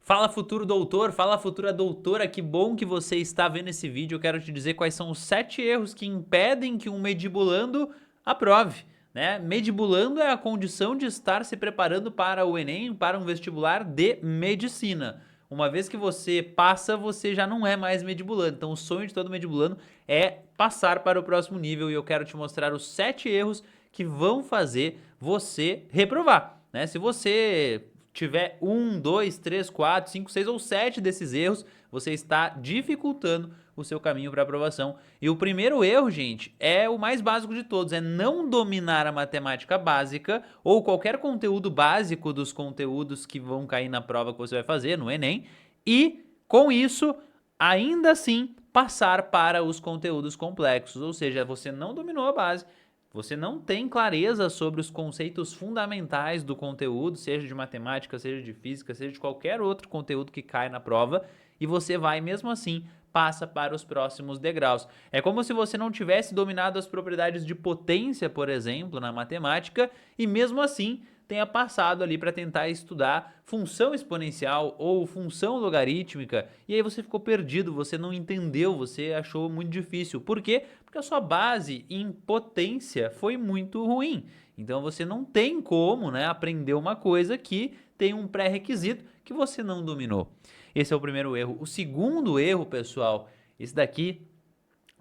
Fala futuro doutor, fala futura doutora, que bom que você está vendo esse vídeo. Eu quero te dizer quais são os 7 erros que impedem que um medibulando aprove, né? Medibulando é a condição de estar se preparando para o Enem, para um vestibular de medicina. Uma vez que você passa, você já não é mais medibulando. Então o sonho de todo medibulando é passar para o próximo nível e eu quero te mostrar os 7 erros que vão fazer você reprovar, né? Se você tiver 1, 2, 3, 4, 5, 6 ou 7 desses erros, você está dificultando o seu caminho para aprovação. E o primeiro erro, gente, é o mais básico de todos, é não dominar a matemática básica ou qualquer conteúdo básico dos conteúdos que vão cair na prova que você vai fazer no Enem e, com isso, ainda assim passar para os conteúdos complexos, ou seja, você não dominou a base, você não tem clareza sobre os conceitos fundamentais do conteúdo, seja de matemática, seja de física, seja de qualquer outro conteúdo que cai na prova, e você vai mesmo assim passa para os próximos degraus. É como se você não tivesse dominado as propriedades de potência, por exemplo, na matemática, e mesmo assim tenha passado ali para tentar estudar função exponencial ou função logarítmica, e aí você ficou perdido, você não entendeu, você achou muito difícil. Por quê? Porque a sua base em potência foi muito ruim. Então você não tem como, né, aprender uma coisa que tem um pré-requisito que você não dominou. Esse é o primeiro erro. O segundo erro, pessoal, esse daqui.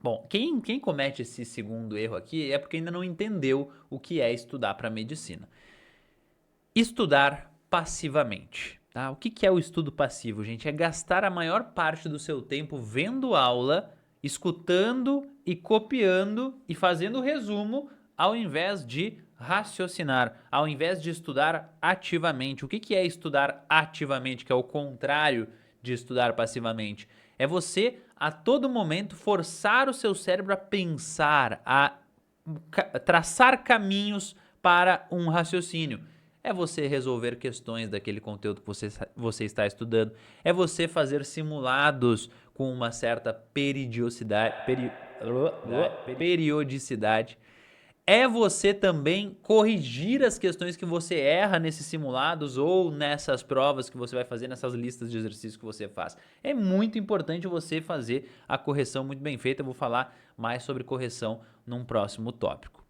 Bom, quem comete esse segundo erro aqui é porque ainda não entendeu o que é estudar para medicina. Estudar passivamente. Tá? O que é o estudo passivo, gente? É gastar a maior parte do seu tempo vendo aula, escutando e copiando e fazendo resumo, ao invés de raciocinar, ao invés de estudar ativamente. O que é estudar ativamente, que é o contrário de estudar passivamente? É você, a todo momento, forçar o seu cérebro a pensar, a traçar caminhos para um raciocínio. É você resolver questões daquele conteúdo que você está estudando. É você fazer simulados com uma certa periodicidade. É você também corrigir as questões que você erra nesses simulados ou nessas provas que você vai fazer, nessas listas de exercícios que você faz. É muito importante você fazer a correção muito bem feita. Eu vou falar mais sobre correção num próximo tópico.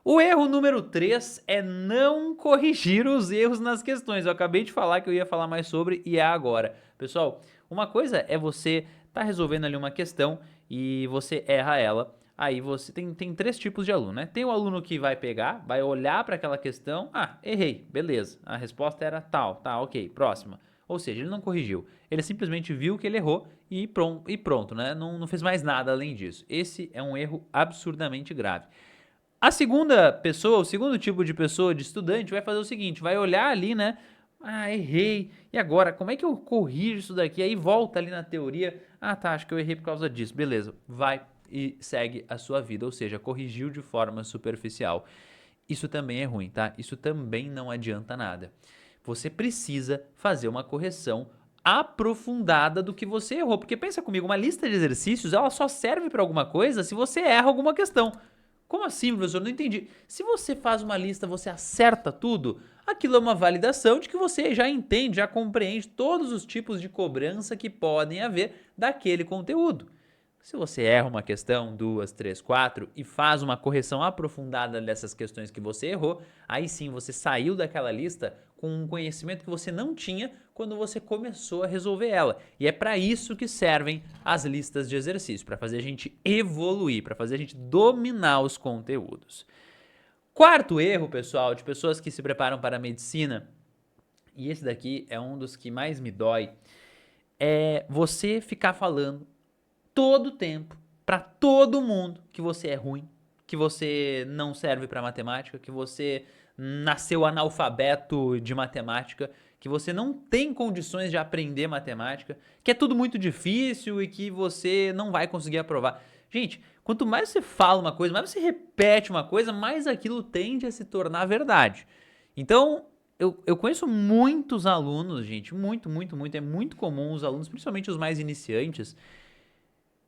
O erro número 3 é não corrigir os erros nas questões. Eu acabei de falar que eu ia falar mais sobre e é agora. Pessoal, uma coisa é você tá resolvendo ali uma questão e você erra ela. Aí você tem 3 tipos de aluno, né? Tem o aluno que vai pegar, vai olhar para aquela questão, errei, beleza, a resposta era tal, tá, ok, próxima. Ou seja, ele não corrigiu, ele simplesmente viu que ele errou e pronto, né? Não fez mais nada além disso. Esse é um erro absurdamente grave. A segunda pessoa, o segundo tipo de pessoa, de estudante, vai fazer o seguinte, vai olhar ali, né? Errei. E agora, como é que eu corrijo isso daqui? Aí volta ali na teoria. Tá, acho que eu errei por causa disso. Beleza, vai e segue a sua vida, ou seja, corrigiu de forma superficial. Isso também é ruim, tá? Isso também não adianta nada. Você precisa fazer uma correção aprofundada do que você errou, porque pensa comigo, uma lista de exercícios, ela só serve para alguma coisa se você erra alguma questão. Como assim, professor? Não entendi. Se você faz uma lista, você acerta tudo, aquilo é uma validação de que você já entende, já compreende todos os tipos de cobrança que podem haver daquele conteúdo. Se você erra uma questão, 2, 3, 4 e faz uma correção aprofundada dessas questões que você errou, aí sim você saiu daquela lista com um conhecimento que você não tinha quando você começou a resolver ela. E é para isso que servem as listas de exercícios, para fazer a gente evoluir, para fazer a gente dominar os conteúdos. Quarto erro, pessoal, de pessoas que se preparam para a medicina, e esse daqui é um dos que mais me dói, é você ficar falando todo o tempo para todo mundo que você é ruim, que você não serve para matemática, que você nasceu analfabeto de matemática, que você não tem condições de aprender matemática, que é tudo muito difícil e que você não vai conseguir aprovar. Gente, quanto mais você fala uma coisa, mais você repete uma coisa, mais aquilo tende a se tornar verdade. Então, eu conheço muitos alunos, gente, muito, é muito comum os alunos, principalmente os mais iniciantes,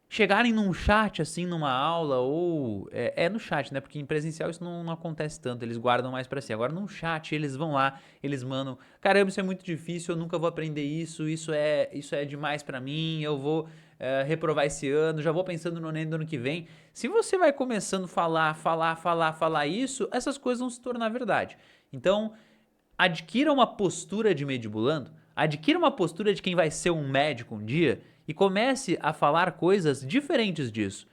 chegarem num chat, assim, numa aula, ou... É no chat, né? Porque em presencial isso não acontece tanto, eles guardam mais pra si. Agora, num chat, eles vão lá, eles mandam... Caramba, isso é muito difícil, eu nunca vou aprender isso, isso é demais pra mim, eu vou reprovar esse ano, já vou pensando no Enem do ano que vem. Se você vai começando a falar isso, essas coisas vão se tornar verdade. Então, adquira uma postura de medibulando, adquira uma postura de quem vai ser um médico um dia e comece a falar coisas diferentes disso.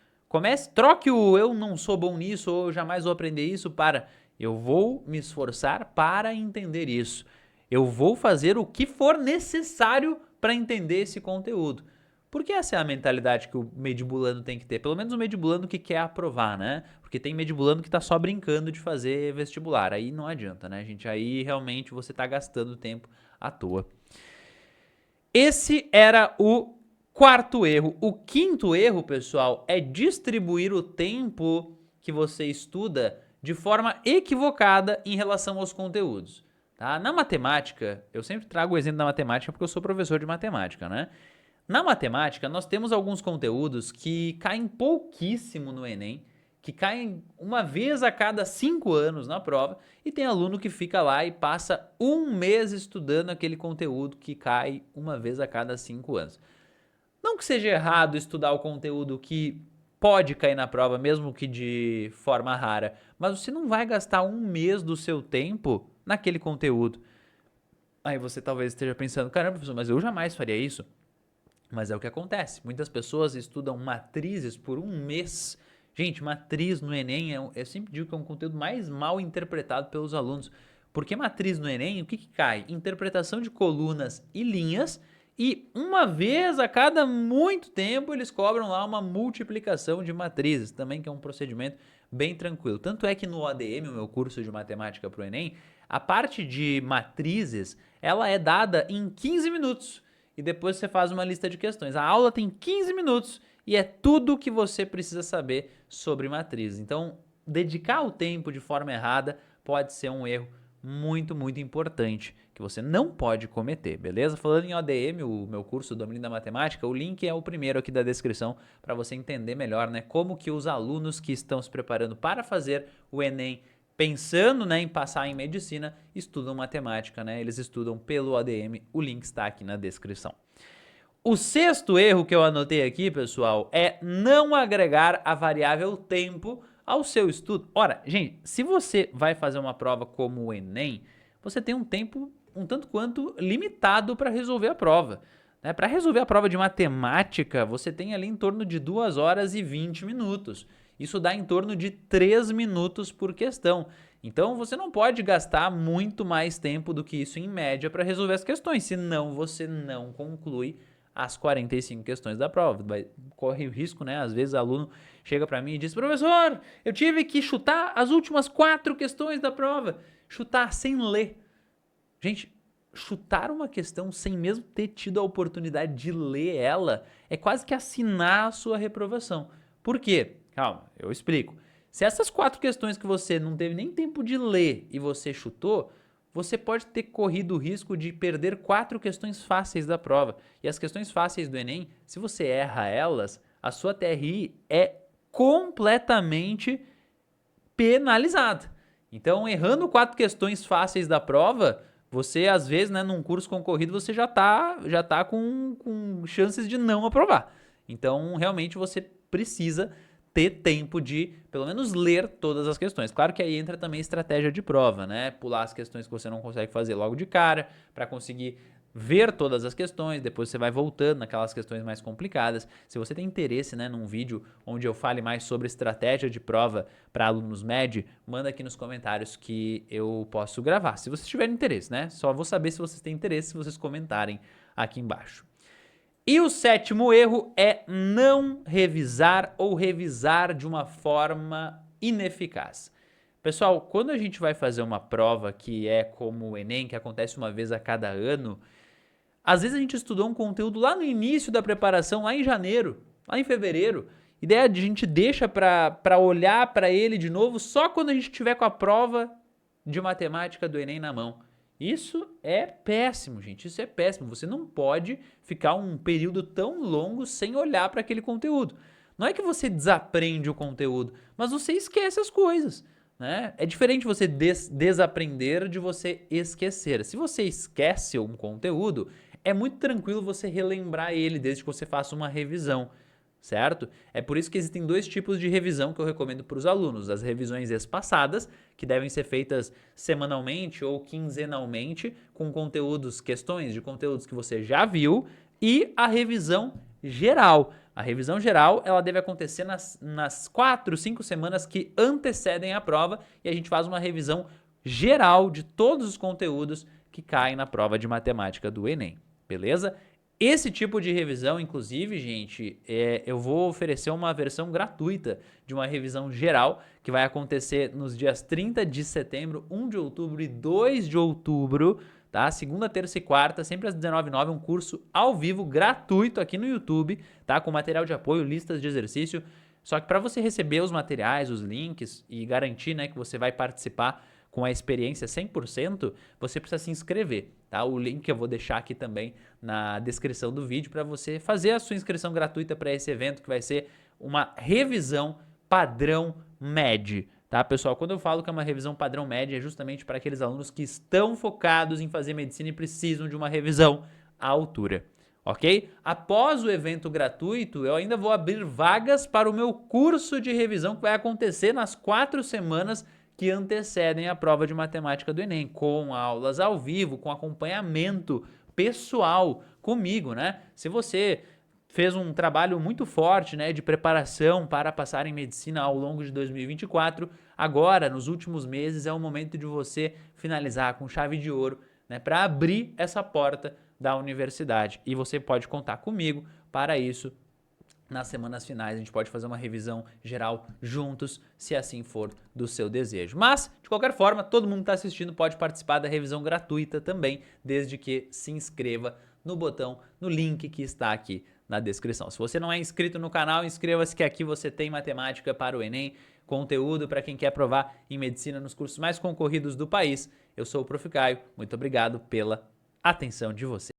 Troque o eu não sou bom nisso ou eu jamais vou aprender isso para eu vou me esforçar para entender isso. Eu vou fazer o que for necessário para entender esse conteúdo. Porque essa é a mentalidade que o medibulando tem que ter. Pelo menos o medibulando que quer aprovar, né? Porque tem medibulando que tá só brincando de fazer vestibular. Aí não adianta, né, gente? Aí realmente você tá gastando tempo à toa. Esse era o quarto erro. O quinto erro, pessoal, é distribuir o tempo que você estuda de forma equivocada em relação aos conteúdos. Tá? Na matemática, eu sempre trago o exemplo da matemática porque eu sou professor de matemática, né? Na matemática, nós temos alguns conteúdos que caem pouquíssimo no Enem, que caem uma vez a cada 5 anos na prova, e tem aluno que fica lá e passa um mês estudando aquele conteúdo que cai uma vez a cada 5 anos. Não que seja errado estudar o conteúdo que pode cair na prova, mesmo que de forma rara, mas você não vai gastar um mês do seu tempo naquele conteúdo. Aí você talvez esteja pensando, caramba, professor, mas eu jamais faria isso. Mas é o que acontece. Muitas pessoas estudam matrizes por um mês. Gente, matriz no Enem, eu sempre digo que é um conteúdo mais mal interpretado pelos alunos. Porque matriz no Enem, o que cai? Interpretação de colunas e linhas. E uma vez a cada muito tempo eles cobram lá uma multiplicação de matrizes. Também que é um procedimento bem tranquilo. Tanto é que no ADM, o meu curso de matemática para o Enem, a parte de matrizes, ela é dada em 15 minutos. E depois você faz uma lista de questões. A aula tem 15 minutos e é tudo que você precisa saber sobre matrizes. Então, dedicar o tempo de forma errada pode ser um erro muito, muito importante que você não pode cometer, beleza? Falando em ODM, o meu curso Domínio da Matemática, o link é o primeiro aqui da descrição para você entender melhor, né, como que os alunos que estão se preparando para fazer o Enem pensando, né, em passar em medicina, estudam matemática, né? Eles estudam pelo ADM, o link está aqui na descrição. O sexto erro que eu anotei aqui, pessoal, é não agregar a variável tempo ao seu estudo. Ora, gente, se você vai fazer uma prova como o Enem, você tem um tempo um tanto quanto limitado para resolver a prova. Né? Para resolver a prova de matemática, você tem ali em torno de 2 horas e 20 minutos. Isso dá em torno de 3 minutos por questão. Então você não pode gastar muito mais tempo do que isso em média para resolver as questões, senão você não conclui as 45 questões da prova. Corre o risco, né? Às vezes o aluno chega para mim e diz: professor, eu tive que chutar as últimas 4 questões da prova. Chutar sem ler. Gente, chutar uma questão sem mesmo ter tido a oportunidade de ler ela é quase que assinar a sua reprovação. Por quê? Calma, eu explico. Se essas 4 questões que você não teve nem tempo de ler e você chutou, você pode ter corrido o risco de perder 4 questões fáceis da prova. E as questões fáceis do Enem, se você erra elas, a sua TRI é completamente penalizada. Então, errando 4 questões fáceis da prova, você, às vezes, né, num curso concorrido, você já tá com chances de não aprovar. Então, realmente, você precisa ter tempo de, pelo menos, ler todas as questões. Claro que aí entra também estratégia de prova, né? Pular as questões que você não consegue fazer logo de cara, para conseguir ver todas as questões, depois você vai voltando naquelas questões mais complicadas. Se você tem interesse, né, num vídeo onde eu fale mais sobre estratégia de prova para alunos médios, manda aqui nos comentários que eu posso gravar. Se vocês tiverem interesse, né? Só vou saber se vocês têm interesse se vocês comentarem aqui embaixo. E o sétimo erro é não revisar ou revisar de uma forma ineficaz. Pessoal, quando a gente vai fazer uma prova que é como o Enem, que acontece uma vez a cada ano, às vezes a gente estudou um conteúdo lá no início da preparação, lá em janeiro, lá em fevereiro, e daí a gente deixa para olhar para ele de novo só quando a gente estiver com a prova de matemática do Enem na mão. Isso é péssimo, gente. Isso é péssimo. Você não pode ficar um período tão longo sem olhar para aquele conteúdo. Não é que você desaprende o conteúdo, mas você esquece as coisas, né? É diferente você desaprender de você esquecer. Se você esquece um conteúdo, é muito tranquilo você relembrar ele desde que você faça uma revisão, certo? É por isso que existem dois tipos de revisão que eu recomendo para os alunos: as revisões espaçadas, que devem ser feitas semanalmente ou quinzenalmente, com conteúdos, questões de conteúdos que você já viu, e a revisão geral. A revisão geral, ela deve acontecer nas 4, 5 semanas que antecedem a prova, e a gente faz uma revisão geral de todos os conteúdos que caem na prova de matemática do Enem, beleza? Esse tipo de revisão, inclusive, gente, eu vou oferecer uma versão gratuita de uma revisão geral que vai acontecer nos dias 30 de setembro, 1 de outubro e 2 de outubro, tá? Segunda, terça e quarta, sempre às 19h09, um curso ao vivo, gratuito aqui no YouTube, tá? Com material de apoio, listas de exercício. Só que para você receber os materiais, os links e garantir, né, que você vai participar com a experiência 100%, você precisa se inscrever, tá? O link eu vou deixar aqui também na descrição do vídeo para você fazer a sua inscrição gratuita para esse evento, que vai ser uma revisão padrão MED, tá, pessoal? Quando eu falo que é uma revisão padrão MED, é justamente para aqueles alunos que estão focados em fazer medicina e precisam de uma revisão à altura, ok? Após o evento gratuito, eu ainda vou abrir vagas para o meu curso de revisão, que vai acontecer nas 4 semanas que antecedem a prova de matemática do Enem, com aulas ao vivo, com acompanhamento pessoal comigo, né? Se você fez um trabalho muito forte, né, de preparação para passar em medicina ao longo de 2024, agora, nos últimos meses, é o momento de você finalizar com chave de ouro, né, para abrir essa porta da universidade. E você pode contar comigo para isso. Nas semanas finais a gente pode fazer uma revisão geral juntos, se assim for do seu desejo. Mas, de qualquer forma, todo mundo que está assistindo pode participar da revisão gratuita também, desde que se inscreva no botão, no link que está aqui na descrição. Se você não é inscrito no canal, inscreva-se, que aqui você tem matemática para o Enem, conteúdo para quem quer provar em medicina nos cursos mais concorridos do país. Eu sou o Prof. Caio, muito obrigado pela atenção de você.